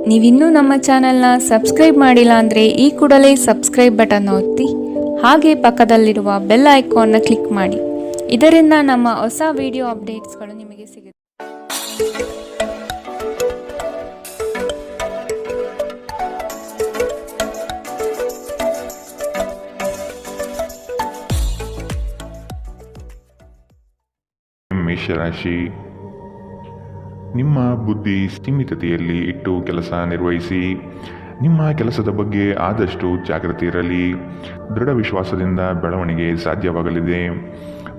ನೀವಿನ್ನೂ ನಮ್ಮ ಚಾನೆಲ್ನ ಸಬ್ಸ್ಕ್ರೈಬ್ ಮಾಡಿಲ್ಲ ಅಂದರೆ ಈ ಕೂಡಲೇ ಸಬ್ಸ್ಕ್ರೈಬ್ ಬಟನ್ ಒತ್ತಿ ಹಾಗೆ ಪಕ್ಕದಲ್ಲಿರುವ ಬೆಲ್ ಐಕಾನ್ನ ಕ್ಲಿಕ್ ಮಾಡಿ. ಇದರಿಂದ ನಮ್ಮ ಹೊಸ ವಿಡಿಯೋ ಅಪ್ಡೇಟ್ಸ್ಗಳು ನಿಮಗೆ ಸಿಗುತ್ತೆ. ಮೇಷರಾಶಿ, ನಿಮ್ಮ ಬುದ್ಧಿ ಸೀಮಿತತೆಯಲ್ಲಿ ಇಟ್ಟು ಕೆಲಸ ನಿರ್ವಹಿಸಿ. ನಿಮ್ಮ ಕೆಲಸದ ಬಗ್ಗೆ ಆದಷ್ಟು ಜಾಗೃತಿ ಇರಲಿ. ದೃಢ ವಿಶ್ವಾಸದಿಂದ ಬೆಳವಣಿಗೆ ಸಾಧ್ಯವಾಗಲಿದೆ.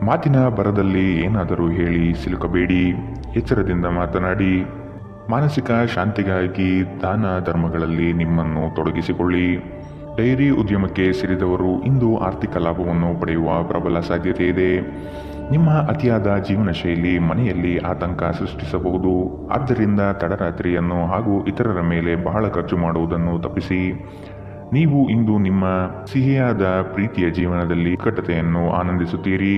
ಮಾತಿನ ಬರದಲ್ಲಿ ಏನಾದರೂ ಹೇಳಿ ಸಿಲುಕಬೇಡಿ. ಎಚ್ಚರದಿಂದ ಮಾತನಾಡಿ. ಮಾನಸಿಕ ಶಾಂತಿಗಾಗಿ ದಾನ ಧರ್ಮಗಳಲ್ಲಿ ನಿಮ್ಮನ್ನು ತೊಡಗಿಸಿಕೊಳ್ಳಿ. ಡೈರಿ ಉದ್ಯಮಕ್ಕೆ ಸೇರಿದವರು ಇಂದು ಆರ್ಥಿಕ ಲಾಭವನ್ನು ಪಡೆಯುವ ಪ್ರಬಲ ಸಾಧ್ಯತೆ ಇದೆ. ನಿಮ್ಮ ಅತಿಯಾದ ಜೀವನ ಶೈಲಿ ಮನೆಯಲ್ಲಿ ಆತಂಕ ಸೃಷ್ಟಿಸಬಹುದು. ಆದ್ದರಿಂದ ತಡರಾತ್ರಿಯನ್ನು ಹಾಗೂ ಇತರರ ಮೇಲೆ ಬಹಳ ಖರ್ಚು ಮಾಡುವುದನ್ನು ತಪ್ಪಿಸಿ. ನೀವು ಇಂದು ನಿಮ್ಮ ಸಿಹಿಯಾದ ಪ್ರೀತಿಯ ಜೀವನದಲ್ಲಿ ನಿಕಟತೆಯನ್ನು ಆನಂದಿಸುತ್ತೀರಿ.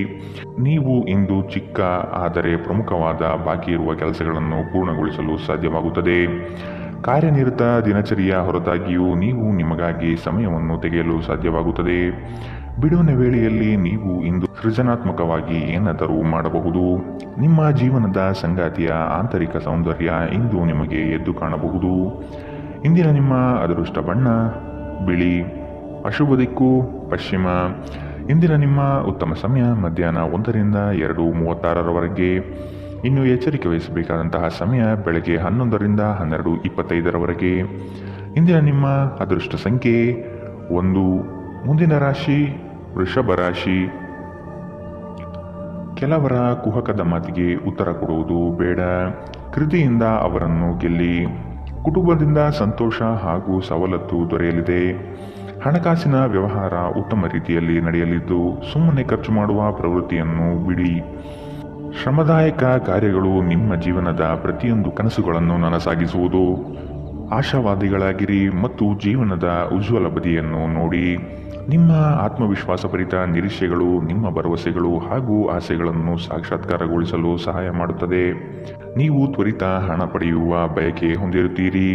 ನೀವು ಇಂದು ಚಿಕ್ಕ ಆದರೆ ಪ್ರಮುಖವಾದ ಬಾಕಿ ಇರುವ ಕೆಲಸಗಳನ್ನು ಪೂರ್ಣಗೊಳಿಸಲು ಸಾಧ್ಯವಾಗುತ್ತದೆ. ಕಾರ್ಯನಿರತ ದಿನಚರಿಯ ಹೊರತಾಗಿಯೂ ನೀವು ನಿಮಗಾಗಿ ಸಮಯವನ್ನು ತೆಗೆಯಲು ಸಾಧ್ಯವಾಗುತ್ತದೆ. ಬಿಡುವಿನ ವೇಳೆಯಲ್ಲಿ ನೀವು ಇಂದು ಸೃಜನಾತ್ಮಕವಾಗಿ ಏನಾದರೂ ಮಾಡಬಹುದು. ನಿಮ್ಮ ಜೀವನದ ಸಂಗಾತಿಯ ಆಂತರಿಕ ಸೌಂದರ್ಯ ಇಂದು ನಿಮಗೆ ಎದ್ದು ಕಾಣಬಹುದು. ಇಂದಿನ ನಿಮ್ಮ ಅದೃಷ್ಟ ಬಣ್ಣ ಬಿಳಿ. ಅಶುಭ ದಿಕ್ಕು ಪಶ್ಚಿಮ. ಇಂದಿನ ನಿಮ್ಮ ಉತ್ತಮ ಸಮಯ ಮಧ್ಯಾಹ್ನ 1ರಿಂದ 2:36ರವರೆಗೆ. ಇನ್ನು ಎಚ್ಚರಿಕೆ ವಹಿಸಬೇಕಾದಂತಹ ಸಮಯ ಬೆಳಗ್ಗೆ 11ರಿಂದ 12:25ರವರೆಗೆ. ಇಂದಿನ ನಿಮ್ಮ ಅದೃಷ್ಟ ಸಂಖ್ಯೆ 1. ಮುಂದಿನ ರಾಶಿ ವೃಷಭ ರಾಶಿ. ಕೆಲವರ ಕುಹಕದ ಮಾತಿಗೆ ಉತ್ತರ ಕೊಡುವುದು ಬೇಡ. ಕೃತಿಯಿಂದ ಅವರನ್ನು ಗೆಲ್ಲಿ. ಕುಟುಂಬದಿಂದ ಸಂತೋಷ ಹಾಗೂ ಸವಲತ್ತು ದೊರೆಯಲಿದೆ. ಹಣಕಾಸಿನ ವ್ಯವಹಾರ ಉತ್ತಮ ರೀತಿಯಲ್ಲಿ ನಡೆಯಲಿದ್ದು ಸುಮ್ಮನೆ ಖರ್ಚು ಮಾಡುವ ಪ್ರವೃತ್ತಿಯನ್ನು ಬಿಡಿ. ಶ್ರಮದಾಯಕ ಕಾರ್ಯಗಳು ನಿಮ್ಮ ಜೀವನದ ಪ್ರತಿಯೊಂದು ಕನಸುಗಳನ್ನು ನನಸಾಗಿಸುವುದು. ಆಶಾವಾದಿಗಳಾಗಿರಿ ಮತ್ತು ಜೀವನದ ಉಜ್ವಲ ಬದಿಯನ್ನು ನೋಡಿ. ನಿಮ್ಮ ಆತ್ಮವಿಶ್ವಾಸಭರಿತ ನಿರೀಕ್ಷೆಗಳು ನಿಮ್ಮ ಭರವಸೆಗಳು ಹಾಗೂ ಆಸೆಗಳನ್ನು ಸಾಕ್ಷಾತ್ಕಾರಗೊಳಿಸಲು ಸಹಾಯ ಮಾಡುತ್ತದೆ. ನೀವು ತ್ವರಿತ ಹಣ ಪಡೆಯುವ ಬಯಕೆ ಹೊಂದಿರುತ್ತೀರಿ.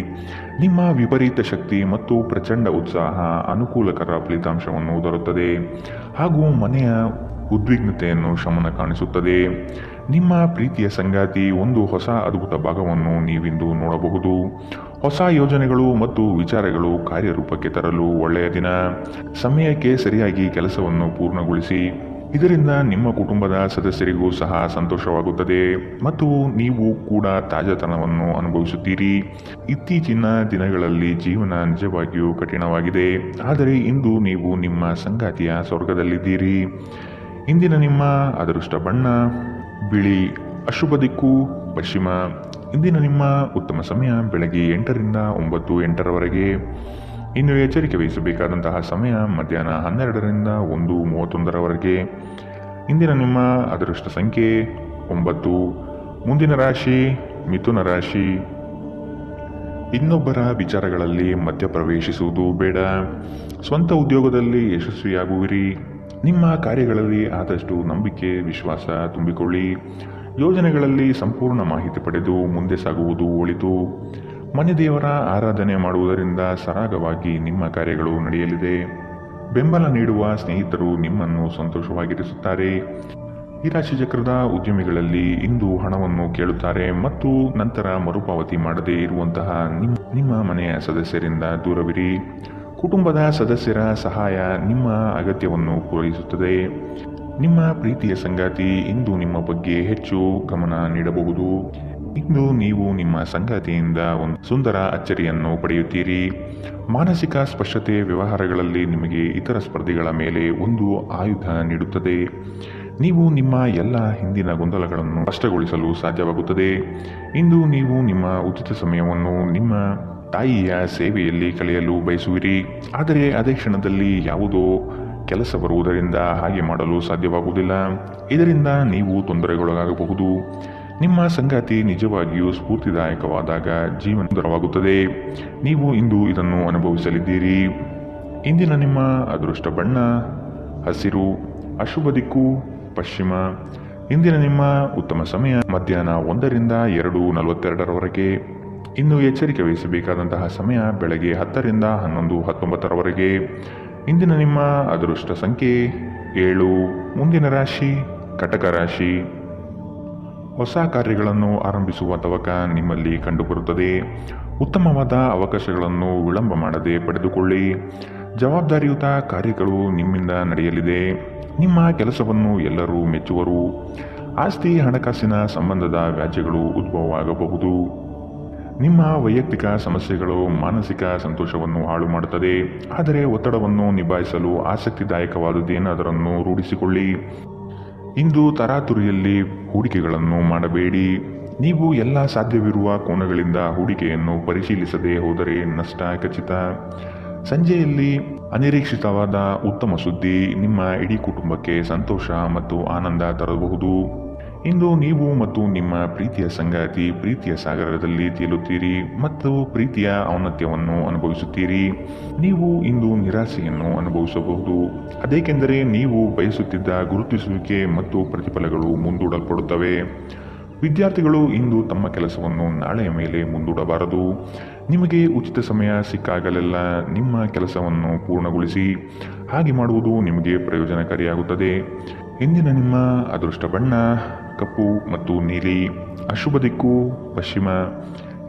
ನಿಮ್ಮ ವಿಪರೀತ ಶಕ್ತಿ ಮತ್ತು ಪ್ರಚಂಡ ಉತ್ಸಾಹ ಅನುಕೂಲಕರ ಫಲಿತಾಂಶವನ್ನು ತರುತ್ತದೆ ಹಾಗೂ ಮನೆಯ ಉದ್ವಿಗ್ನತೆಯನ್ನು ಶಮನ ಕಾಣಿಸುತ್ತದೆ. ನಿಮ್ಮ ಪ್ರೀತಿಯ ಸಂಗಾತಿ ಒಂದು ಹೊಸ ಅದ್ಭುತ ಭಾಗವನ್ನು ನೀವಿಂದು ನೋಡಬಹುದು. ಹೊಸ ಯೋಜನೆಗಳು ಮತ್ತು ವಿಚಾರಗಳು ಕಾರ್ಯರೂಪಕ್ಕೆ ತರಲು ಒಳ್ಳೆಯ ದಿನ. ಸಮಯಕ್ಕೆ ಸರಿಯಾಗಿ ಕೆಲಸವನ್ನು ಪೂರ್ಣಗೊಳಿಸಿ. ಇದರಿಂದ ನಿಮ್ಮ ಕುಟುಂಬದ ಸದಸ್ಯರಿಗೂ ಸಹ ಸಂತೋಷವಾಗುತ್ತದೆ ಮತ್ತು ನೀವು ಕೂಡ ತಾಜಾತನವನ್ನು ಅನುಭವಿಸುತ್ತೀರಿ. ಇತ್ತೀಚಿನ ದಿನಗಳಲ್ಲಿ ಜೀವನ ನಿಜವಾಗಿಯೂ ಕಠಿಣವಾಗಿದೆ, ಆದರೆ ಇಂದು ನೀವು ನಿಮ್ಮ ಸಂಗಾತಿಯ ಸ್ವರ್ಗದಲ್ಲಿದ್ದೀರಿ. ಇಂದಿನ ನಿಮ್ಮ ಅದೃಷ್ಟ ಬಣ್ಣ ಬಿಳಿ. ಅಶುಭ ದಿಕ್ಕು ಪಶ್ಚಿಮ. ಇಂದಿನ ನಿಮ್ಮ ಉತ್ತಮ ಸಮಯ ಬೆಳಗ್ಗೆ 8ರಿಂದ 9:08ರವರೆಗೆ. ಇನ್ನು ಎಚ್ಚರಿಕೆ ವಹಿಸಬೇಕಾದಂತಹ ಸಮಯ ಮಧ್ಯಾಹ್ನ 12ರಿಂದ 1:31ರವರೆಗೆ. ಇಂದಿನ ನಿಮ್ಮ ಅದೃಷ್ಟ ಸಂಖ್ಯೆ 9. ಮುಂದಿನ ರಾಶಿ ಮಿಥುನ ರಾಶಿ. ಇನ್ನೊಬ್ಬರ ವಿಚಾರಗಳಲ್ಲಿ ಮಧ್ಯಪ್ರವೇಶಿಸುವುದು ಬೇಡ. ಸ್ವಂತ ಉದ್ಯೋಗದಲ್ಲಿ ಯಶಸ್ವಿಯಾಗುವಿರಿ. ನಿಮ್ಮ ಕಾರ್ಯಗಳಲ್ಲಿ ಆದಷ್ಟು ನಂಬಿಕೆ ವಿಶ್ವಾಸ ತುಂಬಿಕೊಳ್ಳಿ. ಯೋಜನೆಗಳಲ್ಲಿ ಸಂಪೂರ್ಣ ಮಾಹಿತಿ ಪಡೆದು ಮುಂದೆ ಸಾಗುವುದು ಒಳಿತು. ಮನೆ ದೇವರ ಆರಾಧನೆ ಮಾಡುವುದರಿಂದ ಸರಾಗವಾಗಿ ನಿಮ್ಮ ಕಾರ್ಯಗಳು ನಡೆಯಲಿದೆ. ಬೆಂಬಲ ನೀಡುವ ಸ್ನೇಹಿತರು ನಿಮ್ಮನ್ನು ಸಂತೋಷವಾಗಿರಿಸುತ್ತಾರೆ. ಈ ರಾಶಿ ಚಕ್ರದ ಉದ್ಯಮಿಗಳಲ್ಲಿ ಇಂದು ಹಣವನ್ನು ಕೇಳುತ್ತಾರೆ ಮತ್ತು ನಂತರ ಮರುಪಾವತಿ ಮಾಡದೇ ಇರುವಂತಹ ನಿಮ್ಮ ಮನೆಯ ಸದಸ್ಯರಿಂದ ದೂರವಿರಿ. ಕುಟುಂಬದ ಸದಸ್ಯರ ಸಹಾಯ ನಿಮ್ಮ ಅಗತ್ಯವನ್ನು ಪೂರೈಸುತ್ತದೆ. ನಿಮ್ಮ ಪ್ರೀತಿಯ ಸಂಗಾತಿ ಇಂದು ನಿಮ್ಮ ಬಗ್ಗೆ ಹೆಚ್ಚು ಗಮನ ನೀಡಬಹುದು. ಇಂದು ನೀವು ನಿಮ್ಮ ಸಂಗಾತಿಯಿಂದ ಒಂದು ಸುಂದರ ಅಚ್ಚರಿಯನ್ನು ಪಡೆಯುತ್ತೀರಿ. ಮಾನಸಿಕ ಸ್ಪಷ್ಟತೆ ವ್ಯವಹಾರಗಳಲ್ಲಿ ನಿಮಗೆ ಇತರ ಸ್ಪರ್ಧಿಗಳ ಮೇಲೆ ಒಂದು ಆಯುಧ ನೀಡುತ್ತದೆ. ನೀವು ನಿಮ್ಮ ಎಲ್ಲ ಹಿಂದಿನ ಗೊಂದಲಗಳನ್ನು ಸ್ಪಷ್ಟಗೊಳಿಸಲು ಸಾಧ್ಯವಾಗುತ್ತದೆ. ಇಂದು ನೀವು ನಿಮ್ಮ ಉಚಿತ ಸಮಯವನ್ನು ನಿಮ್ಮ ತಾಯಿಯ ಸೇವೆಯಲ್ಲಿ ಕಳೆಯಲು ಬಯಸುವಿರಿ, ಆದರೆ ಅದೇ ಕ್ಷಣದಲ್ಲಿ ಯಾವುದೋ ಕೆಲಸ ಬರುವುದರಿಂದ ಹಾಗೆ ಮಾಡಲು ಸಾಧ್ಯವಾಗುವುದಿಲ್ಲ. ಇದರಿಂದ ನೀವು ತೊಂದರೆಗೊಳಗಾಗಬಹುದು. ನಿಮ್ಮ ಸಂಗಾತಿ ನಿಜವಾಗಿಯೂ ಸ್ಫೂರ್ತಿದಾಯಕವಾದಾಗ ಜೀವನ ಸುಂದರವಾಗುತ್ತದೆ. ನೀವು ಇಂದು ಇದನ್ನು ಅನುಭವಿಸಲಿದ್ದೀರಿ. ಇಂದಿನ ನಿಮ್ಮ ಅದೃಷ್ಟ ಬಣ್ಣ ಹಸಿರು. ಅಶುಭ ದಿಕ್ಕು ಪಶ್ಚಿಮ. ಇಂದಿನ ನಿಮ್ಮ ಉತ್ತಮ ಸಮಯ ಮಧ್ಯಾಹ್ನ 1ರಿಂದ 2:42ರವರೆಗೆ. ಇನ್ನು ಎಚ್ಚರಿಕೆ ವಹಿಸಬೇಕಾದಂತಹ ಸಮಯ ಬೆಳಗ್ಗೆ 10ರಿಂದ 11:19 ಇಂದಿನ ನಿಮ್ಮ ಅದೃಷ್ಟ ಸಂಖ್ಯೆ 7. ಮುಂದಿನ ರಾಶಿ ಕಟಕ ರಾಶಿ. ಹೊಸ ಕಾರ್ಯಗಳನ್ನು ಆರಂಭಿಸುವ ತವಕ ನಿಮ್ಮಲ್ಲಿ ಕಂಡುಬರುತ್ತದೆ. ಉತ್ತಮವಾದ ಅವಕಾಶಗಳನ್ನು ವಿಳಂಬ ಮಾಡದೆ ಪಡೆದುಕೊಳ್ಳಿ. ಜವಾಬ್ದಾರಿಯುತ ಕಾರ್ಯಗಳು ನಿಮ್ಮಿಂದ ನಡೆಯಲಿದೆ. ನಿಮ್ಮ ಕೆಲಸವನ್ನು ಎಲ್ಲರೂ ಮೆಚ್ಚುವರು. ಆಸ್ತಿ ಹಣಕಾಸಿನ ಸಂಬಂಧದ ವ್ಯಾಜ್ಯಗಳು ಉದ್ಭವವಾಗಬಹುದು. ನಿಮ್ಮ ವೈಯಕ್ತಿಕ ಸಮಸ್ಯೆಗಳು ಮಾನಸಿಕ ಸಂತೋಷವನ್ನು ಹಾಳು ಮಾಡುತ್ತದೆ. ಆದರೆ ಒತ್ತಡವನ್ನು ನಿಭಾಯಿಸಲು ಆಸಕ್ತಿದಾಯಕವಾದುದೇನಾದರನ್ನು ರೂಢಿಸಿಕೊಳ್ಳಿ. ಇಂದು ತರಾತುರಿಯಲ್ಲಿ ಹೂಡಿಕೆಗಳನ್ನು ಮಾಡಬೇಡಿ. ನೀವು ಎಲ್ಲ ಸಾಧ್ಯವಿರುವ ಕೋನಗಳಿಂದ ಹೂಡಿಕೆಯನ್ನು ಪರಿಶೀಲಿಸದೆ ಹೋದರೆ ನಷ್ಟ ಖಚಿತ. ಸಂಜೆಯಲ್ಲಿ ಅನಿರೀಕ್ಷಿತವಾದ ಉತ್ತಮ ಸುದ್ದಿ ನಿಮ್ಮ ಇಡೀ ಕುಟುಂಬಕ್ಕೆ ಸಂತೋಷ ಮತ್ತು ಆನಂದ ತರಬಹುದು. ಇಂದು ನೀವು ಮತ್ತು ನಿಮ್ಮ ಪ್ರೀತಿಯ ಸಂಗಾತಿ ಪ್ರೀತಿಯ ಸಾಗರದಲ್ಲಿ ತೇಲುತ್ತೀರಿ ಮತ್ತು ಪ್ರೀತಿಯ ಔನ್ನತ್ಯವನ್ನು ಅನುಭವಿಸುತ್ತೀರಿ. ನೀವು ಇಂದು ನಿರಾಸೆಯನ್ನು ಅನುಭವಿಸಬಹುದು. ಅದೇಕೆಂದರೆ ನೀವು ಬಯಸುತ್ತಿದ್ದ ಗುರುತಿಸುವಿಕೆ ಮತ್ತು ಪ್ರತಿಫಲಗಳು ಮುಂದೂಡಲ್ಪಡುತ್ತವೆ. ವಿದ್ಯಾರ್ಥಿಗಳು ಇಂದು ತಮ್ಮ ಕೆಲಸವನ್ನು ನಾಳೆಯ ಮೇಲೆ ಮುಂದೂಡಬಾರದು. ನಿಮಗೆ ಉಚಿತ ಸಮಯ ಸಿಕ್ಕಾಗಲೆಲ್ಲ ನಿಮ್ಮ ಕೆಲಸವನ್ನು ಪೂರ್ಣಗೊಳಿಸಿ. ಹಾಗೆ ಮಾಡುವುದು ನಿಮಗೆ ಪ್ರಯೋಜನಕಾರಿಯಾಗುತ್ತದೆ. ಇಂದಿನ ನಿಮ್ಮ ಅದೃಷ್ಟ ಬಣ್ಣ ಕಪ್ಪು ಮತ್ತು ನೀಲಿ. ಅಶುಭ ದಿಕ್ಕು ಪಶ್ಚಿಮ.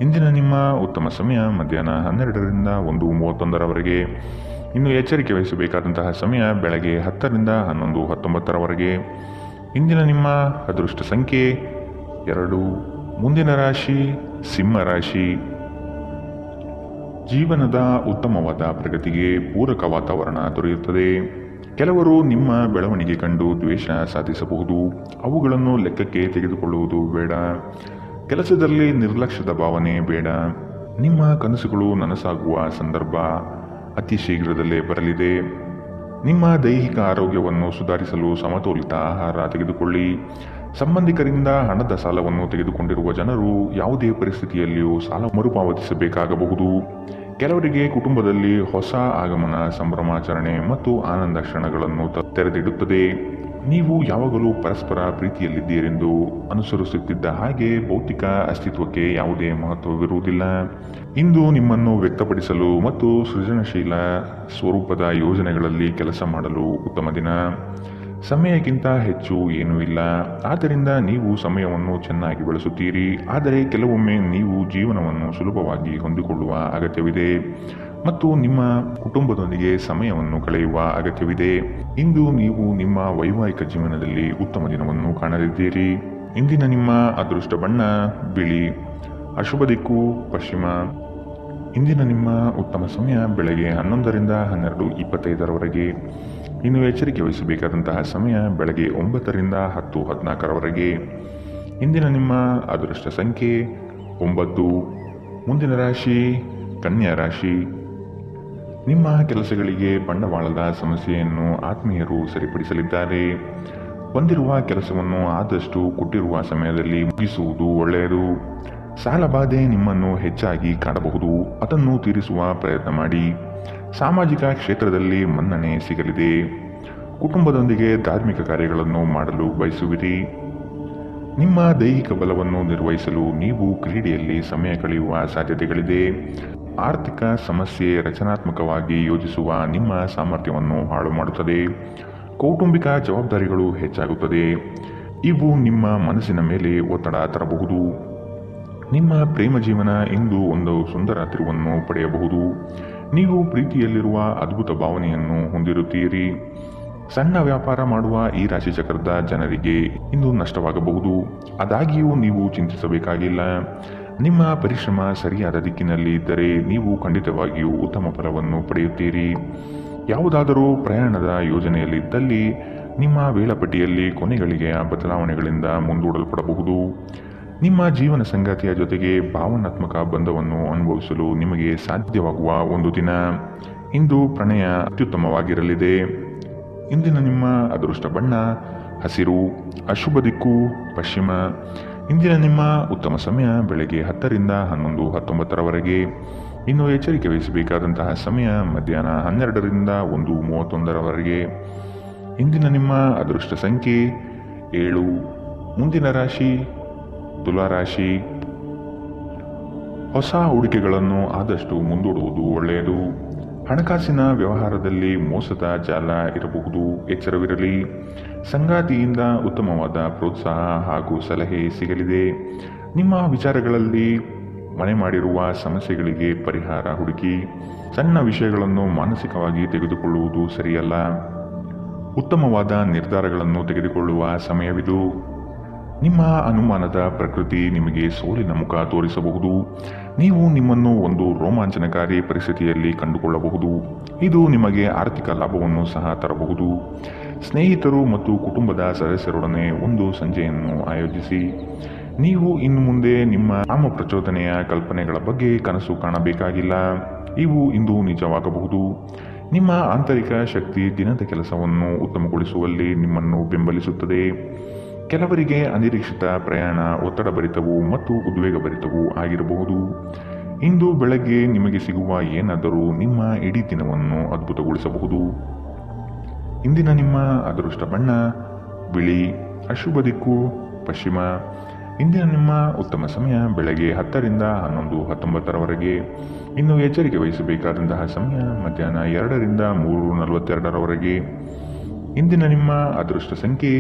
ಇಂದಿನ ನಿಮ್ಮ ಉತ್ತಮ ಸಮಯ ಮಧ್ಯಾಹ್ನ 12ರಿಂದ 1:31. ಇನ್ನು ಎಚ್ಚರಿಕೆ ವಹಿಸಬೇಕಾದಂತಹ ಸಮಯ ಬೆಳಗ್ಗೆ 10ರಿಂದ 11:19. ಇಂದಿನ ನಿಮ್ಮ ಅದೃಷ್ಟ ಸಂಖ್ಯೆ 2. ಮುಂದಿನ ರಾಶಿ ಸಿಂಹ ರಾಶಿ. ಜೀವನದ ಉತ್ತಮವಾದ ಪ್ರಗತಿಗೆ ಪೂರಕ ವಾತಾವರಣ ದೊರೆಯುತ್ತದೆ. ಕೆಲವರು ನಿಮ್ಮ ಬೆಳವಣಿಗೆ ಕಂಡು ದ್ವೇಷ ಸಾಧಿಸಬಹುದು. ಅವುಗಳನ್ನು ಲೆಕ್ಕಕ್ಕೆ ತೆಗೆದುಕೊಳ್ಳುವುದು ಬೇಡ. ಕೆಲಸದಲ್ಲಿ ನಿರ್ಲಕ್ಷ್ಯದ ಭಾವನೆ ಬೇಡ. ನಿಮ್ಮ ಕನಸುಗಳು ನನಸಾಗುವ ಸಂದರ್ಭ ಅತಿ ಶೀಘ್ರದಲ್ಲೇ ಬರಲಿದೆ. ನಿಮ್ಮ ದೈಹಿಕ ಆರೋಗ್ಯವನ್ನು ಸುಧಾರಿಸಲು ಸಮತೋಲಿತ ಆಹಾರ ತೆಗೆದುಕೊಳ್ಳಿ. ಸಂಬಂಧಿಕರಿಂದ ಹಣದ ಸಾಲವನ್ನು ತೆಗೆದುಕೊಂಡಿರುವ ಜನರು ಯಾವುದೇ ಪರಿಸ್ಥಿತಿಯಲ್ಲಿಯೂ ಸಾಲ ಮರುಪಾವತಿಸಬೇಕಾಗಬಹುದು. ಕೆಲವರಿಗೆ ಕುಟುಂಬದಲ್ಲಿ ಹೊಸ ಆಗಮನ, ಸಂಭ್ರಮಾಚರಣೆ ಮತ್ತು ಆನಂದ ಕ್ಷಣಗಳನ್ನು ತೆರೆದಿಡುತ್ತದೆ. ನೀವು ಯಾವಾಗಲೂ ಪರಸ್ಪರ ಪ್ರೀತಿಯಲ್ಲಿದ್ದೀರೆಂದು ಅನುಸರಿಸುತ್ತಿದ್ದ ಹಾಗೆ ಭೌತಿಕ ಅಸ್ತಿತ್ವಕ್ಕೆ ಯಾವುದೇ ಮಹತ್ವವಿರುವುದಿಲ್ಲ. ಇಂದು ನಿಮ್ಮನ್ನು ವ್ಯಕ್ತಪಡಿಸಲು ಮತ್ತು ಸೃಜನಶೀಲ ಸ್ವರೂಪದ ಯೋಜನೆಗಳಲ್ಲಿ ಕೆಲಸ ಮಾಡಲು ಉತ್ತಮ ದಿನ. ಸಮಯಕ್ಕಿಂತ ಹೆಚ್ಚು ಏನೂ ಇಲ್ಲ. ಆದ್ದರಿಂದ ನೀವು ಸಮಯವನ್ನು ಚೆನ್ನಾಗಿ ಬಳಸುತ್ತೀರಿ. ಆದರೆ ಕೆಲವೊಮ್ಮೆ ನೀವು ಜೀವನವನ್ನು ಸುಲಭವಾಗಿ ಹೊಂದಿಕೊಳ್ಳುವ ಅಗತ್ಯವಿದೆ ಮತ್ತು ನಿಮ್ಮ ಕುಟುಂಬದೊಂದಿಗೆ ಸಮಯವನ್ನು ಕಳೆಯುವ ಅಗತ್ಯವಿದೆ. ಇಂದು ನೀವು ನಿಮ್ಮ ವೈವಾಹಿಕ ಜೀವನದಲ್ಲಿ ಉತ್ತಮ ದಿನವನ್ನು ಕಾಣಲಿದ್ದೀರಿ. ಇಂದಿನ ನಿಮ್ಮ ಅದೃಷ್ಟ ಬಣ್ಣ ಬಿಳಿ. ಅಶುಭ ದಿಕ್ಕು ಪಶ್ಚಿಮ. ಇಂದಿನ ನಿಮ್ಮ ಉತ್ತಮ ಸಮಯ ಬೆಳಗ್ಗೆ 11ರಿಂದ 12:25. ಇನ್ನು ಎಚ್ಚರಿಕೆ ವಹಿಸಬೇಕಾದಂತಹ ಸಮಯ ಬೆಳಗ್ಗೆ 9ರಿಂದ 10:14. ಇಂದಿನ ನಿಮ್ಮ ಅದೃಷ್ಟ ಸಂಖ್ಯೆ 9. ಮುಂದಿನ ರಾಶಿ ಕನ್ಯಾ ರಾಶಿ. ನಿಮ್ಮ ಕೆಲಸಗಳಿಗೆ ಬಂಡವಾಳದ ಸಮಸ್ಯೆಯನ್ನು ಆತ್ಮೀಯರು ಸರಿಪಡಿಸಲಿದ್ದಾರೆ. ಬಂದಿರುವ ಕೆಲಸವನ್ನು ಆದಷ್ಟು ಕೊಟ್ಟಿರುವ ಸಮಯದಲ್ಲಿ ಮುಗಿಸುವುದು ಒಳ್ಳೆಯದು. ಸಾಲಬಾಧೆ ನಿಮ್ಮನ್ನು ಹೆಚ್ಚಾಗಿ ಕಾಡಬಹುದು. ಅದನ್ನು ತೀರಿಸುವ ಪ್ರಯತ್ನ ಮಾಡಿ. ಸಾಮಾಜಿಕ ಕ್ಷೇತ್ರದಲ್ಲಿ ಮನ್ನಣೆ ಸಿಗಲಿದೆ. ಕುಟುಂಬದೊಂದಿಗೆ ಧಾರ್ಮಿಕ ಕಾರ್ಯಗಳನ್ನು ಮಾಡಲು ಬಯಸುವಿರಿ. ನಿಮ್ಮ ದೈಹಿಕ ಬಲವನ್ನು ನಿರ್ವಹಿಸಲು ನೀವು ಕ್ರೀಡೆಯಲ್ಲಿ ಸಮಯ ಕಳೆಯುವ ಸಾಧ್ಯತೆಗಳಿದೆ. ಆರ್ಥಿಕ ಸಮಸ್ಯೆ ರಚನಾತ್ಮಕವಾಗಿ ಯೋಜಿಸುವ ನಿಮ್ಮ ಸಾಮರ್ಥ್ಯವನ್ನು ಹಾಳು ಮಾಡುತ್ತದೆ. ಕೌಟುಂಬಿಕ ಜವಾಬ್ದಾರಿಗಳು ಹೆಚ್ಚಾಗುತ್ತದೆ. ಇವು ನಿಮ್ಮ ಮನಸ್ಸಿನ ಮೇಲೆ ಒತ್ತಡ ತರಬಹುದು. ನಿಮ್ಮ ಪ್ರೇಮ ಜೀವನ ಇಂದು ಒಂದು ಸುಂದರ ತಿರುವನ್ನು ಪಡೆಯಬಹುದು. ನೀವು ಪ್ರೀತಿಯಲ್ಲಿರುವ ಅದ್ಭುತ ಭಾವನೆಯನ್ನು ಹೊಂದಿರುತ್ತೀರಿ. ಸಣ್ಣ ವ್ಯಾಪಾರ ಮಾಡುವ ಈ ರಾಶಿ ಚಕ್ರದ ಜನರಿಗೆ ಇಂದು ನಷ್ಟವಾಗಬಹುದು. ಆದಾಗ್ಯೂ ನೀವು ಚಿಂತಿಸಬೇಕಾಗಿಲ್ಲ. ನಿಮ್ಮ ಪರಿಶ್ರಮ ಸರಿಯಾದ ದಿಕ್ಕಿನಲ್ಲಿ ಇದ್ದರೆ ನೀವು ಖಂಡಿತವಾಗಿಯೂ ಉತ್ತಮ ಫಲವನ್ನು ಪಡೆಯುತ್ತೀರಿ. ಯಾವುದಾದರೂ ಪ್ರಯಾಣದ ಯೋಜನೆಯಲ್ಲಿದ್ದಲ್ಲಿ ನಿಮ್ಮ ವೇಳಾಪಟ್ಟಿಯಲ್ಲಿ ಕೊನೆಗಳಿಗೆಯ ಬದಲಾವಣೆಗಳಿಂದ ಮುಂದೂಡಲ್ಪಡಬಹುದು. ನಿಮ್ಮ ಜೀವನ ಸಂಗಾತಿಯ ಜೊತೆಗೆ ಭಾವನಾತ್ಮಕ ಬಂಧವನ್ನು ಅನುಭವಿಸಲು ನಿಮಗೆ ಸಾಧ್ಯವಾಗುವ ಒಂದು ದಿನ. ಇಂದು ಪ್ರಣಯ ಅತ್ಯುತ್ತಮವಾಗಿರಲಿದೆ. ಇಂದಿನ ನಿಮ್ಮ ಅದೃಷ್ಟ ಬಣ್ಣ ಹಸಿರು. ಅಶುಭ ದಿಕ್ಕು ಪಶ್ಚಿಮ. ಇಂದಿನ ನಿಮ್ಮ ಉತ್ತಮ ಸಮಯ ಬೆಳಗ್ಗೆ 10ರಿಂದ 11:19. ಇನ್ನು ಎಚ್ಚರಿಕೆ ವಹಿಸಬೇಕಾದಂತಹ ಸಮಯ ಮಧ್ಯಾಹ್ನ 12ರಿಂದ 1:31. ಇಂದಿನ ನಿಮ್ಮ ಅದೃಷ್ಟ ಸಂಖ್ಯೆ 7. ಮುಂದಿನ ರಾಶಿ ತುಲಾರಾಶಿ. ಹೊಸ ಹೂಡಿಕೆಗಳನ್ನು ಆದಷ್ಟು ಮುಂದೂಡುವುದು ಒಳ್ಳೆಯದು. ಹಣಕಾಸಿನ ವ್ಯವಹಾರದಲ್ಲಿ ಮೋಸದ ಜಾಲ ಇರಬಹುದು, ಎಚ್ಚರವಿರಲಿ. ಸಂಗಾತಿಯಿಂದ ಉತ್ತಮವಾದ ಪ್ರೋತ್ಸಾಹ ಹಾಗೂ ಸಲಹೆ ಸಿಗಲಿದೆ. ನಿಮ್ಮ ವಿಚಾರಗಳಲ್ಲಿ ಮನೆ ಮಾಡಿರುವ ಸಮಸ್ಯೆಗಳಿಗೆ ಪರಿಹಾರ ಹುಡುಕಿ. ಸಣ್ಣ ವಿಷಯಗಳನ್ನು ಮಾನಸಿಕವಾಗಿ ತೆಗೆದುಕೊಳ್ಳುವುದು ಸರಿಯಲ್ಲ. ಉತ್ತಮವಾದ ನಿರ್ಧಾರಗಳನ್ನು ತೆಗೆದುಕೊಳ್ಳುವ ಸಮಯವಿದು. ನಿಮ್ಮ ಅನುಮಾನದ ಪ್ರಕೃತಿ ನಿಮಗೆ ಸೋಲಿನ ಮುಖ ತೋರಿಸಬಹುದು. ನೀವು ನಿಮ್ಮನ್ನು ಒಂದು ರೋಮಾಂಚನಕಾರಿ ಪರಿಸ್ಥಿತಿಯಲ್ಲಿ ಕಂಡುಕೊಳ್ಳಬಹುದು. ಇದು ನಿಮಗೆ ಆರ್ಥಿಕ ಲಾಭವನ್ನು ಸಹ ತರಬಹುದು. ಸ್ನೇಹಿತರು ಮತ್ತು ಕುಟುಂಬದ ಸದಸ್ಯರೊಡನೆ ಒಂದು ಸಂಜೆಯನ್ನು ಆಯೋಜಿಸಿ. ನೀವು ಇನ್ನು ಮುಂದೆ ನಿಮ್ಮ ಪ್ರಚೋದನೆಯ ಕಲ್ಪನೆಗಳ ಬಗ್ಗೆ ಕನಸು ಕಾಣಬೇಕಾಗಿಲ್ಲ. ಇವು ಇಂದು ನಿಜವಾಗಬಹುದು. ನಿಮ್ಮ ಆಂತರಿಕ ಶಕ್ತಿ ದಿನದ ಕೆಲಸವನ್ನು ಉತ್ತಮಗೊಳಿಸುವಲ್ಲಿ ನಿಮ್ಮನ್ನು ಬೆಂಬಲಿಸುತ್ತದೆ. ಕೆಲವರಿಗೆ ಅನಿರೀಕ್ಷಿತ ಪ್ರಯಾಣ ಒತ್ತಡಭರಿತವೂ ಮತ್ತು ಉದ್ವೇಗಭರಿತವೂ ಆಗಿರಬಹುದು. ಇಂದು ಬೆಳಗ್ಗೆ ನಿಮಗೆ ಸಿಗುವ ಏನಾದರೂ ನಿಮ್ಮ ಇಡೀ ದಿನವನ್ನು ಅದ್ಭುತಗೊಳಿಸಬಹುದು. ಇಂದಿನ ನಿಮ್ಮ ಅದೃಷ್ಟ ಬಣ್ಣ ಬಿಳಿ. ಅಶುಭ ದಿಕ್ಕು ಪಶ್ಚಿಮ. ಇಂದಿನ ನಿಮ್ಮ ಉತ್ತಮ ಸಮಯ ಬೆಳಗ್ಗೆ 10 ರಿಂದ 11:19 ಇನ್ನು ಎಚ್ಚರಿಕೆ ವಹಿಸಬೇಕಾದಂತಹ ಸಮಯ ಮಧ್ಯಾಹ್ನ 2 ರಿಂದ 3:42 ಇಂದಿನ ನಿಮ್ಮ ಅದೃಷ್ಟ ಸಂಖ್ಯೆ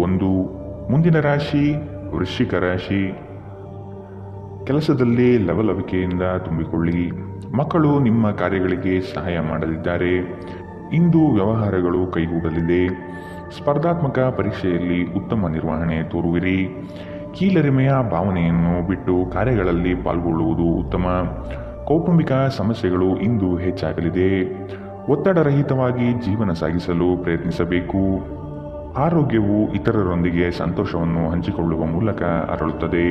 1. ಮುಂದಿನ ರಾಶಿ ವೃಶ್ಚಿಕ ರಾಶಿ. ಕೆಲಸದಲ್ಲಿ ಲವಲವಿಕೆಯಿಂದ ತುಂಬಿಕೊಳ್ಳಿ. ಮಕ್ಕಳು ನಿಮ್ಮ ಕಾರ್ಯಗಳಿಗೆ ಸಹಾಯ ಮಾಡಲಿದ್ದಾರೆ. ಇಂದು ವ್ಯವಹಾರಗಳು ಕೈಗೂಡಲಿದೆ. ಸ್ಪರ್ಧಾತ್ಮಕ ಪರೀಕ್ಷೆಯಲ್ಲಿ ಉತ್ತಮ ನಿರ್ವಹಣೆ ತೋರುವಿರಿ. ಕೀಳರಿಮೆಯ ಭಾವನೆಯನ್ನು ಬಿಟ್ಟು ಕಾರ್ಯಗಳಲ್ಲಿ ಪಾಲ್ಗೊಳ್ಳುವುದು ಉತ್ತಮ. ಕೌಟುಂಬಿಕ ಸಮಸ್ಯೆಗಳು ಇಂದು ಹೆಚ್ಚಾಗಲಿದೆ. ಒತ್ತಡರಹಿತವಾಗಿ ಜೀವನ ಸಾಗಿಸಲು ಪ್ರಯತ್ನಿಸಬೇಕು. ಆರೋಗ್ಯವು ಇತರರೊಂದಿಗೆ ಸಂತೋಷವನ್ನು ಹಂಚಿಕೊಳ್ಳುವ ಮೂಲಕ ಅರಳುತ್ತದೆ.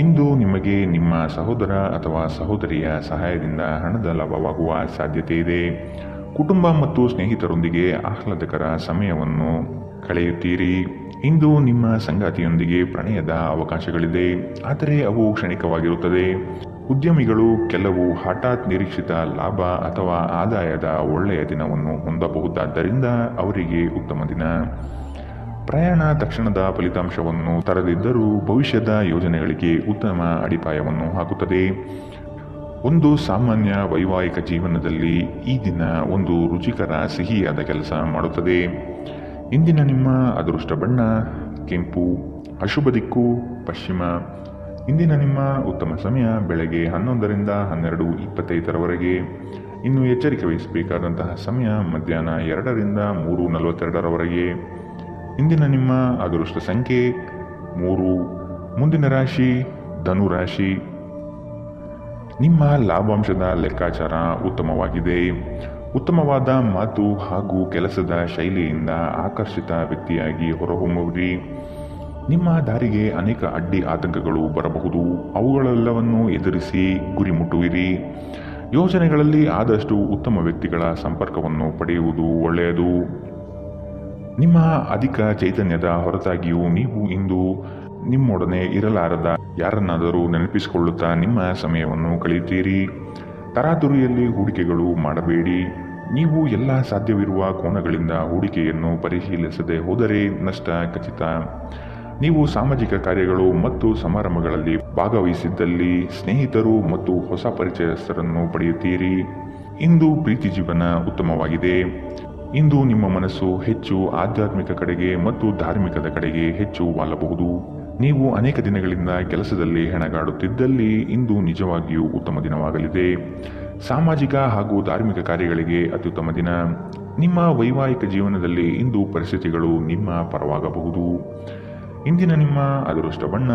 ಇಂದು ನಿಮಗೆ ನಿಮ್ಮ ಸಹೋದರ ಅಥವಾ ಸಹೋದರಿಯ ಸಹಾಯದಿಂದ ಹಣದ ಲಾಭವಾಗುವ ಸಾಧ್ಯತೆ ಇದೆ. ಕುಟುಂಬ ಮತ್ತು ಸ್ನೇಹಿತರೊಂದಿಗೆ ಆಹ್ಲಾದಕರ ಸಮಯವನ್ನು ಕಳೆಯುತ್ತೀರಿ. ಇಂದು ನಿಮ್ಮ ಸಂಗಾತಿಯೊಂದಿಗೆ ಪ್ರಣಯದ ಅವಕಾಶಗಳಿದೆ, ಆದರೆ ಅವು ಕ್ಷಣಿಕವಾಗಿರುತ್ತದೆ. ಉದ್ಯಮಿಗಳು ಕೆಲವು ಹಠಾತ್ ನಿರೀಕ್ಷಿತ ಲಾಭ ಅಥವಾ ಆದಾಯದ ಒಳ್ಳೆಯ ದಿನವನ್ನು ಹೊಂದಬಹುದಾದ್ದರಿಂದ ಅವರಿಗೆ ಉತ್ತಮ ದಿನ. ಪ್ರಯಾಣ ತಕ್ಷಣದ ಫಲಿತಾಂಶವನ್ನು ತರದಿದ್ದರೂ ಭವಿಷ್ಯದ ಯೋಜನೆಗಳಿಗೆ ಉತ್ತಮ ಅಡಿಪಾಯವನ್ನು ಹಾಕುತ್ತದೆ. ಒಂದು ಸಾಮಾನ್ಯ ವೈವಾಹಿಕ ಜೀವನದಲ್ಲಿ ಈ ದಿನ ಒಂದು ರುಚಿಕರ ಸಿಹಿಯಾದ ಕೆಲಸ ಮಾಡುತ್ತದೆ. ಇಂದಿನ ನಿಮ್ಮ ಅದೃಷ್ಟ ಬಣ್ಣ ಕೆಂಪು. ಅಶುಭ ದಿಕ್ಕು ಪಶ್ಚಿಮ. ಇಂದಿನ ನಿಮ್ಮ ಉತ್ತಮ ಸಮಯ ಬೆಳಗ್ಗೆ 11 ರಿಂದ 12:25 ಇನ್ನು ಎಚ್ಚರಿಕೆ ವಹಿಸಬೇಕಾದಂತಹ ಸಮಯ ಮಧ್ಯಾಹ್ನ 2 ರಿಂದ 3:42 ಇಂದಿನ ನಿಮ್ಮ ಅದೃಷ್ಟ ಸಂಖ್ಯೆ 3. ಮುಂದಿನ ರಾಶಿ ಧನು ರಾಶಿ. ನಿಮ್ಮ ಲಾಭಾಂಶದ ಲೆಕ್ಕಾಚಾರ ಉತ್ತಮವಾಗಿದೆ. ಉತ್ತಮವಾದ ಮಾತು ಹಾಗೂ ಕೆಲಸದ ಶೈಲಿಯಿಂದ ಆಕರ್ಷಿತ ವ್ಯಕ್ತಿಯಾಗಿ ಹೊರಹೊಮ್ಮುವಿರಿ. ನಿಮ್ಮ ದಾರಿಗೆ ಅನೇಕ ಅಡ್ಡಿ ಆತಂಕಗಳು ಬರಬಹುದು. ಅವುಗಳೆಲ್ಲವನ್ನು ಎದುರಿಸಿ ಗುರಿ ಮುಟ್ಟುವಿರಿ. ಯೋಜನೆಗಳಲ್ಲಿ ಆದಷ್ಟು ಉತ್ತಮ ವ್ಯಕ್ತಿಗಳ ಸಂಪರ್ಕವನ್ನು ಪಡೆಯುವುದು ಒಳ್ಳೆಯದು. ನಿಮ್ಮ ಅಧಿಕ ಚೈತನ್ಯದ ಹೊರತಾಗಿಯೂ ನೀವು ಇಂದು ನಿಮ್ಮೊಡನೆ ಇರಲಾರದ ಯಾರನ್ನಾದರೂ ನೆನಪಿಸಿಕೊಳ್ಳುತ್ತಾ ನಿಮ್ಮ ಸಮಯವನ್ನು ಕಳೆಯುತ್ತೀರಿ. ತರಾತುರಿಯಲ್ಲಿ ಹೂಡಿಕೆಗಳು ಮಾಡಬೇಡಿ. ನೀವು ಎಲ್ಲ ಸಾಧ್ಯವಿರುವ ಕೋನಗಳಿಂದ ಹೂಡಿಕೆಯನ್ನು ಪರಿಶೀಲಿಸದೆ ಹೋದರೆ ನಷ್ಟ ಖಚಿತ. ನೀವು ಸಾಮಾಜಿಕ ಕಾರ್ಯಗಳು ಮತ್ತು ಸಮಾರಂಭಗಳಲ್ಲಿ ಭಾಗವಹಿಸಿದ್ದಲ್ಲಿ ಸ್ನೇಹಿತರು ಮತ್ತು ಹೊಸ ಪರಿಚಯಸ್ಥರನ್ನು ಪಡೆಯುತ್ತೀರಿ. ಇಂದು ಪ್ರೀತಿ ಜೀವನ ಉತ್ತಮವಾಗಿದೆ. ಇಂದು ನಿಮ್ಮ ಮನಸ್ಸು ಹೆಚ್ಚು ಆಧ್ಯಾತ್ಮಿಕ ಕಡೆಗೆ ಮತ್ತು ಧಾರ್ಮಿಕದ ಕಡೆಗೆ ಹೆಚ್ಚು ವಾಲಬಹುದು. ನೀವು ಅನೇಕ ದಿನಗಳಿಂದ ಕೆಲಸದಲ್ಲಿ ಹೆಣಗಾಡುತ್ತಿದ್ದಲ್ಲಿ ಇಂದು ನಿಜವಾಗಿಯೂ ಉತ್ತಮ ದಿನವಾಗಲಿದೆ. ಸಾಮಾಜಿಕ ಹಾಗೂ ಧಾರ್ಮಿಕ ಕಾರ್ಯಗಳಿಗೆ ಅತ್ಯುತ್ತಮ ದಿನ. ನಿಮ್ಮ ವೈವಾಹಿಕ ಜೀವನದಲ್ಲಿ ಇಂದು ಪರಿಸ್ಥಿತಿಗಳು ನಿಮ್ಮ ಪರವಾಗಬಹುದು. ಇಂದಿನ ನಿಮ್ಮ ಅದೃಷ್ಟ ಬಣ್ಣ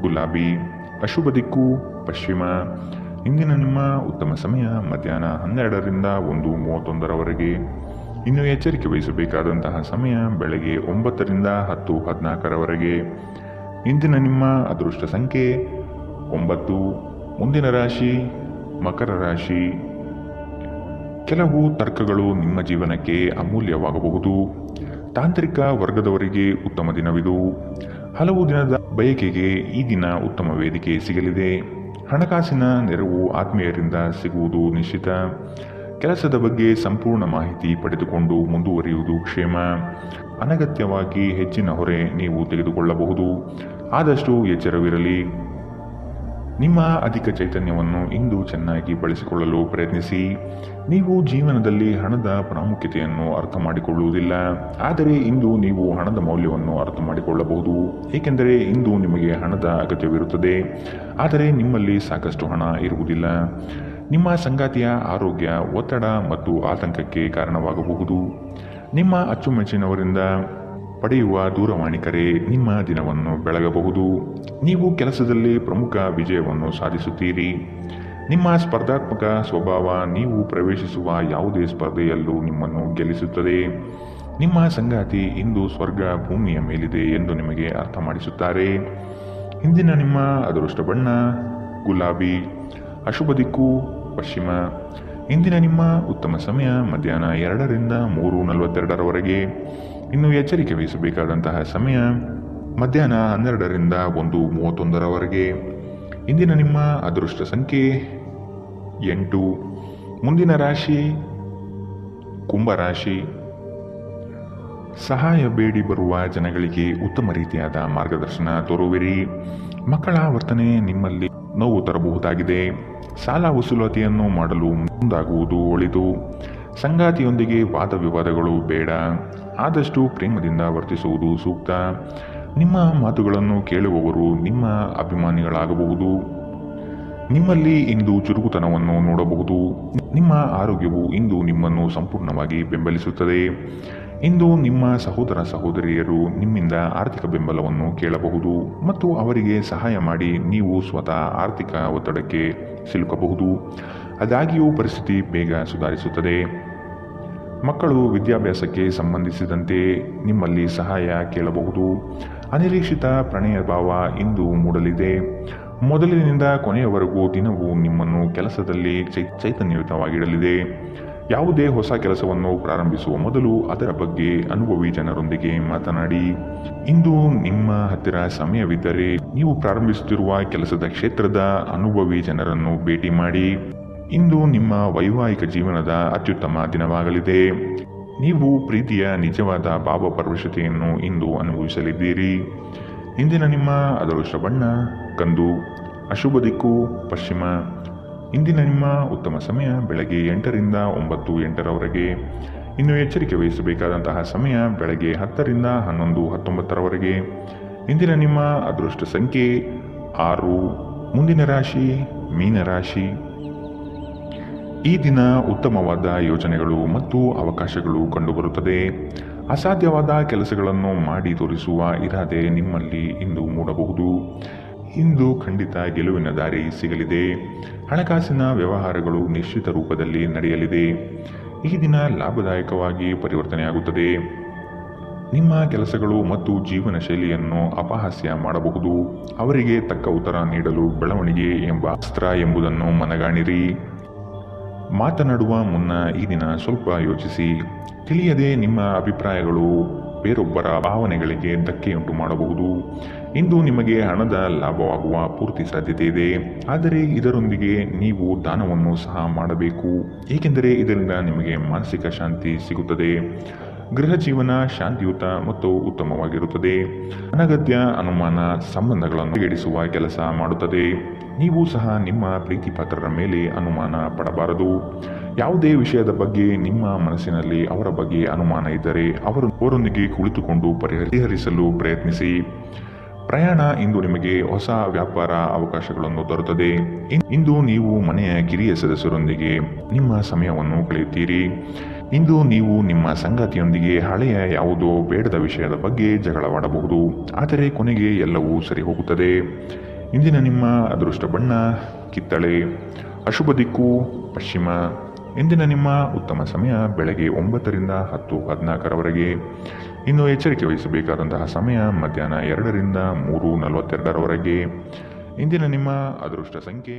ಗುಲಾಬಿ. ಅಶುಭ ದಿಕ್ಕು ಪಶ್ಚಿಮ. ಇಂದಿನ ನಿಮ್ಮ ಉತ್ತಮ ಸಮಯ ಮಧ್ಯಾಹ್ನ 12 ರಿಂದ 1:31 ಇನ್ನು ಎಚ್ಚರಿಕೆ ವಹಿಸಬೇಕಾದಂತಹ ಸಮಯ ಬೆಳಗ್ಗೆ 9 ರಿಂದ 10:14 ಇಂದಿನ ನಿಮ್ಮ ಅದೃಷ್ಟ ಸಂಖ್ಯೆ 9. ಮುಂದಿನ ರಾಶಿ ಮಕರ ರಾಶಿ. ಕೆಲವು ತರ್ಕಗಳು ನಿಮ್ಮ ಜೀವನಕ್ಕೆ ಅಮೂಲ್ಯವಾಗಬಹುದು. ತಾಂತ್ರಿಕ ವರ್ಗದವರಿಗೆ ಉತ್ತಮ ದಿನವಿದು. ಹಲವು ದಿನದ ಬಯಕೆಗೆ ಈ ದಿನ ಉತ್ತಮ ವೇದಿಕೆ ಸಿಗಲಿದೆ. ಹಣಕಾಸಿನ ನೆರವು ಆತ್ಮೀಯರಿಂದ ಸಿಗುವುದು ನಿಶ್ಚಿತ. ಕೆಲಸದ ಬಗ್ಗೆ ಸಂಪೂರ್ಣ ಮಾಹಿತಿ ಪಡೆದುಕೊಂಡು ಮುಂದುವರಿಯುವುದು ಕ್ಷೇಮ. ಅನಗತ್ಯವಾಗಿ ಹೆಚ್ಚಿನ ಹೊರೆ ನೀವು ತೆಗೆದುಕೊಳ್ಳಬಹುದು. ಆದಷ್ಟು ಎಚ್ಚರವಿರಲಿ. ನಿಮ್ಮ ಅಧಿಕ ಚೈತನ್ಯವನ್ನು ಇಂದು ಚೆನ್ನಾಗಿ ಬಳಸಿಕೊಳ್ಳಲು ಪ್ರಯತ್ನಿಸಿ. ನೀವು ಜೀವನದಲ್ಲಿ ಹಣದ ಪ್ರಾಮುಖ್ಯತೆಯನ್ನು ಅರ್ಥ ಮಾಡಿಕೊಳ್ಳುವುದಿಲ್ಲ, ಆದರೆ ಇಂದು ನೀವು ಹಣದ ಮೌಲ್ಯವನ್ನು ಅರ್ಥ ಮಾಡಿಕೊಳ್ಳಬಹುದು. ಏಕೆಂದರೆ ಇಂದು ನಿಮಗೆ ಹಣದ ಅಗತ್ಯವಿರುತ್ತದೆ, ಆದರೆ ನಿಮ್ಮಲ್ಲಿ ಸಾಕಷ್ಟು ಹಣ ಇರುವುದಿಲ್ಲ. ನಿಮ್ಮ ಸಂಗಾತಿಯ ಆರೋಗ್ಯ ಒತ್ತಡ ಮತ್ತು ಆತಂಕಕ್ಕೆ ಕಾರಣವಾಗಬಹುದು. ನಿಮ್ಮ ಅಚ್ಚುಮೆಚ್ಚಿನವರಿಂದ ಪಡೆಯುವ ದೂರವಾಣಿ ಕರೆ ನಿಮ್ಮ ದಿನವನ್ನು ಬೆಳಗಬಹುದು. ನೀವು ಕೆಲಸದಲ್ಲಿ ಪ್ರಮುಖ ವಿಜಯವನ್ನು ಸಾಧಿಸುತ್ತೀರಿ. ನಿಮ್ಮ ಸ್ಪರ್ಧಾತ್ಮಕ ಸ್ವಭಾವ ನೀವು ಪ್ರವೇಶಿಸುವ ಯಾವುದೇ ಸ್ಪರ್ಧೆಯಲ್ಲೂ ನಿಮ್ಮನ್ನು ಗೆಲ್ಲಿಸುತ್ತದೆ. ನಿಮ್ಮ ಸಂಗಾತಿ ಇಂದು ಸ್ವರ್ಗ ಭೂಮಿಯ ಮೇಲಿದೆ ಎಂದು ನಿಮಗೆ ಅರ್ಥ ಮಾಡಿಸುತ್ತಾರೆ. ಇಂದಿನ ನಿಮ್ಮ ಅದೃಷ್ಟ ಬಣ್ಣ ಗುಲಾಬಿ, ಅಶುಭ ದಿಕ್ಕು ಪಶ್ಚಿಮ. ಇಂದಿನ ನಿಮ್ಮ ಉತ್ತಮ ಸಮಯ ಮಧ್ಯಾಹ್ನ 2ರಿಂದ 3:42ರವರೆಗೆ. ಇನ್ನು ಎಚ್ಚರಿಕೆ ವಹಿಸಬೇಕಾದಂತಹ ಸಮಯ ಮಧ್ಯಾಹ್ನ 12ರಿಂದ 1:31ರವರೆಗೆ. ಇಂದಿನ ನಿಮ್ಮ ಅದೃಷ್ಟ ಸಂಖ್ಯೆ 8. ಮುಂದಿನ ರಾಶಿ ಕುಂಭರಾಶಿ. ಸಹಾಯ ಬೇಡಿ ಬರುವ ಜನಗಳಿಗೆ ಉತ್ತಮ ರೀತಿಯಾದ ಮಾರ್ಗದರ್ಶನ ತೋರುವಿರಿ. ಮಕ್ಕಳ ವರ್ತನೆ ನಿಮ್ಮಲ್ಲಿ ನೋವು ತರಬಹುದಾಗಿದೆ. ಸಾಲ ವಸೂಲಾತಿಯನ್ನು ಮಾಡಲು ಮುಂದಾಗುವುದು ಒಳಿತು. ಸಂಗಾತಿಯೊಂದಿಗೆ ವಾದ ವಿವಾದಗಳು ಬೇಡ. ಆದಷ್ಟು ಪ್ರೇಮದಿಂದ ವರ್ತಿಸುವುದು ಸೂಕ್ತ. ನಿಮ್ಮ ಮಾತುಗಳನ್ನು ಕೇಳುವವರು ನಿಮ್ಮ ಅಭಿಮಾನಿಗಳಾಗಬಹುದು. ನಿಮ್ಮಲ್ಲಿ ಇಂದು ಚುರುಕುತನವನ್ನು ನೋಡಬಹುದು. ನಿಮ್ಮ ಆರೋಗ್ಯವು ಇಂದು ನಿಮ್ಮನ್ನು ಸಂಪೂರ್ಣವಾಗಿ ಬೆಂಬಲಿಸುತ್ತದೆ. ಇಂದು ನಿಮ್ಮ ಸಹೋದರ ಸಹೋದರಿಯರು ನಿಮ್ಮಿಂದ ಆರ್ಥಿಕ ಬೆಂಬಲವನ್ನು ಕೇಳಬಹುದು ಮತ್ತು ಅವರಿಗೆ ಸಹಾಯ ಮಾಡಿ ನೀವು ಸ್ವತಃ ಆರ್ಥಿಕ ಒತ್ತಡಕ್ಕೆ ಸಿಲುಕಬಹುದು. ಆದಾಗ್ಯೂ ಪರಿಸ್ಥಿತಿ ಬೇಗ ಸುಧಾರಿಸುತ್ತದೆ. ಮಕ್ಕಳು ವಿದ್ಯಾಭ್ಯಾಸಕ್ಕೆ ಸಂಬಂಧಿಸಿದಂತೆ ನಿಮ್ಮಲ್ಲಿ ಸಹಾಯ ಕೇಳಬಹುದು. ಅನಿರೀಕ್ಷಿತ ಪ್ರಣಯ ಭಾವ ಇಂದು ಮೂಡಲಿದೆ. ಮೊದಲಿನಿಂದ ಕೊನೆಯವರೆಗೂ ದಿನವೂ ನಿಮ್ಮನ್ನು ಕೆಲಸದಲ್ಲಿ ಚೈತನ್ಯಯುತವಾಗಿಡಲಿದೆ. ಯಾವುದೇ ಹೊಸ ಕೆಲಸವನ್ನು ಪ್ರಾರಂಭಿಸುವ ಮೊದಲು ಅದರ ಬಗ್ಗೆ ಅನುಭವಿ ಜನರೊಂದಿಗೆ ಮಾತನಾಡಿ. ಇಂದು ನಿಮ್ಮ ಹತ್ತಿರ ಸಮಯವಿದ್ದರೆ ನೀವು ಪ್ರಾರಂಭಿಸುತ್ತಿರುವ ಕೆಲಸದ ಕ್ಷೇತ್ರದ ಅನುಭವಿ ಜನರನ್ನು ಭೇಟಿ ಮಾಡಿ. ಇಂದು ನಿಮ್ಮ ವೈವಾಹಿಕ ಜೀವನದ ಅತ್ಯುತ್ತಮ ದಿನವಾಗಲಿದೆ. ನೀವು ಪ್ರೀತಿಯ ನಿಜವಾದ ಭಾವಪರವಶತೆಯನ್ನು ಇಂದು ಅನುಭವಿಸಲಿದ್ದೀರಿ. ಇಂದಿನ ನಿಮ್ಮ ಅದೃಷ್ಟ ಬಣ್ಣ ಕಂದು, ಅಶುಭ ದಿಕ್ಕು ಪಶ್ಚಿಮ. ಇಂದಿನ ನಿಮ್ಮ ಉತ್ತಮ ಸಮಯ ಬೆಳಗ್ಗೆ 8ರಿಂದ 9:08ರವರೆಗೆ. ಇನ್ನು ಎಚ್ಚರಿಕೆ ವಹಿಸಬೇಕಾದಂತಹ ಸಮಯ ಬೆಳಗ್ಗೆ 10ರಿಂದ 11:19ರವರೆಗೆ. ಇಂದಿನ ನಿಮ್ಮ ಅದೃಷ್ಟ ಸಂಖ್ಯೆ 6. ಮುಂದಿನ ರಾಶಿ ಮೀನರಾಶಿ. ಈ ದಿನ ಉತ್ತಮವಾದ ಯೋಜನೆಗಳು ಮತ್ತು ಅವಕಾಶಗಳು ಕಂಡುಬರುತ್ತದೆ. ಅಸಾಧ್ಯವಾದ ಕೆಲಸಗಳನ್ನು ಮಾಡಿ ತೋರಿಸುವ ಇರಾದೆ ನಿಮ್ಮಲ್ಲಿ ಇಂದು ಮೂಡಬಹುದು. ಇಂದು ಖಂಡಿತ ಗೆಲುವಿನ ದಾರಿ ಸಿಗಲಿದೆ. ಹಣಕಾಸಿನ ವ್ಯವಹಾರಗಳು ನಿಶ್ಚಿತ ರೂಪದಲ್ಲಿ ನಡೆಯಲಿದೆ. ಈ ದಿನ ಲಾಭದಾಯಕವಾಗಿ ಪರಿವರ್ತನೆಯಾಗುತ್ತದೆ. ನಿಮ್ಮ ಕೆಲಸಗಳು ಮತ್ತು ಜೀವನ ಶೈಲಿಯನ್ನು ಅಪಹಾಸ್ಯ ಮಾಡಬಹುದು. ಅವರಿಗೆ ತಕ್ಕ ಉತ್ತರ ನೀಡಲು ಬೆಳವಣಿಗೆ ಎಂಬ ಅಸ್ತ್ರ ಎಂಬುದನ್ನು ಮನಗಾಣಿರಿ. ಮಾತನಾಡುವ ಮುನ್ನ ಈ ದಿನ ಸ್ವಲ್ಪ ಯೋಚಿಸಿ. ತಿಳಿಯದೆ ನಿಮ್ಮ ಅಭಿಪ್ರಾಯಗಳು ಬೇರೊಬ್ಬರ ಭಾವನೆಗಳಿಗೆ ಧಕ್ಕೆಯುಂಟು ಮಾಡಬಹುದು. ಇಂದು ನಿಮಗೆ ಹಣದ ಲಾಭವಾಗುವ ಪೂರ್ತಿ ಸಾಧ್ಯತೆ ಇದೆ, ಆದರೆ ಇದರೊಂದಿಗೆ ನೀವು ದಾನವನ್ನು ಸಹ ಮಾಡಬೇಕು, ಏಕೆಂದರೆ ಇದರಿಂದ ನಿಮಗೆ ಮಾನಸಿಕ ಶಾಂತಿ ಸಿಗುತ್ತದೆ. ಗೃಹ ಜೀವನ ಶಾಂತಿಯುತ ಮತ್ತು ಉತ್ತಮವಾಗಿರುತ್ತದೆ. ಅನಗತ್ಯ ಅನುಮಾನ ಸಂಬಂಧಗಳನ್ನು ಎಡಿಸುವ ಕೆಲಸ ಮಾಡುತ್ತದೆ. ನೀವು ಸಹ ನಿಮ್ಮ ಪ್ರೀತಿ ಪಾತ್ರರ ಮೇಲೆ ಅನುಮಾನ ಪಡಬಾರದು. ಯಾವುದೇ ವಿಷಯದ ಬಗ್ಗೆ ನಿಮ್ಮ ಮನಸ್ಸಿನಲ್ಲಿ ಅವರ ಬಗ್ಗೆ ಅನುಮಾನ ಇದ್ದರೆ ಅವರೊಂದಿಗೆ ಕುಳಿತುಕೊಂಡು ಪರಿಹರಿಸಲು ಪ್ರಯತ್ನಿಸಿ. ಪ್ರಯಾಣ ಇಂದು ನಿಮಗೆ ಹೊಸ ವ್ಯಾಪಾರ ಅವಕಾಶಗಳನ್ನು ತರುತ್ತದೆ. ಇಂದು ನೀವು ಮನೆಯ ಕಿರಿಯ ಸದಸ್ಯರೊಂದಿಗೆ ನಿಮ್ಮ ಸಮಯವನ್ನು ಕಳೆಯುತ್ತೀರಿ. ಇಂದು ನೀವು ನಿಮ್ಮ ಸಂಗಾತಿಯೊಂದಿಗೆ ಹಳೆಯ ಯಾವುದೋ ಬೇಡದ ವಿಷಯದ ಬಗ್ಗೆ ಜಗಳವಾಡಬಹುದು, ಆದರೆ ಕೊನೆಗೆ ಎಲ್ಲವೂ ಸರಿ ಹೋಗುತ್ತದೆ. ಇಂದಿನ ನಿಮ್ಮ ಅದೃಷ್ಟ ಬಣ್ಣ ಕಿತ್ತಳೆ, ಅಶುಭ ದಿಕ್ಕು ಪಶ್ಚಿಮ. ಇಂದಿನ ನಿಮ್ಮ ಉತ್ತಮ ಸಮಯ ಬೆಳಗ್ಗೆ 9ರಿಂದ 10:14ರವರೆಗೆ. ಇನ್ನು ಎಚ್ಚರಿಕೆ ವಹಿಸಬೇಕಾದಂತಹ ಸಮಯ ಮಧ್ಯಾಹ್ನ 2ರಿಂದ 3:42ರವರೆಗೆ. ಇಂದಿನ ನಿಮ್ಮ ಅದೃಷ್ಟ ಸಂಖ್ಯೆ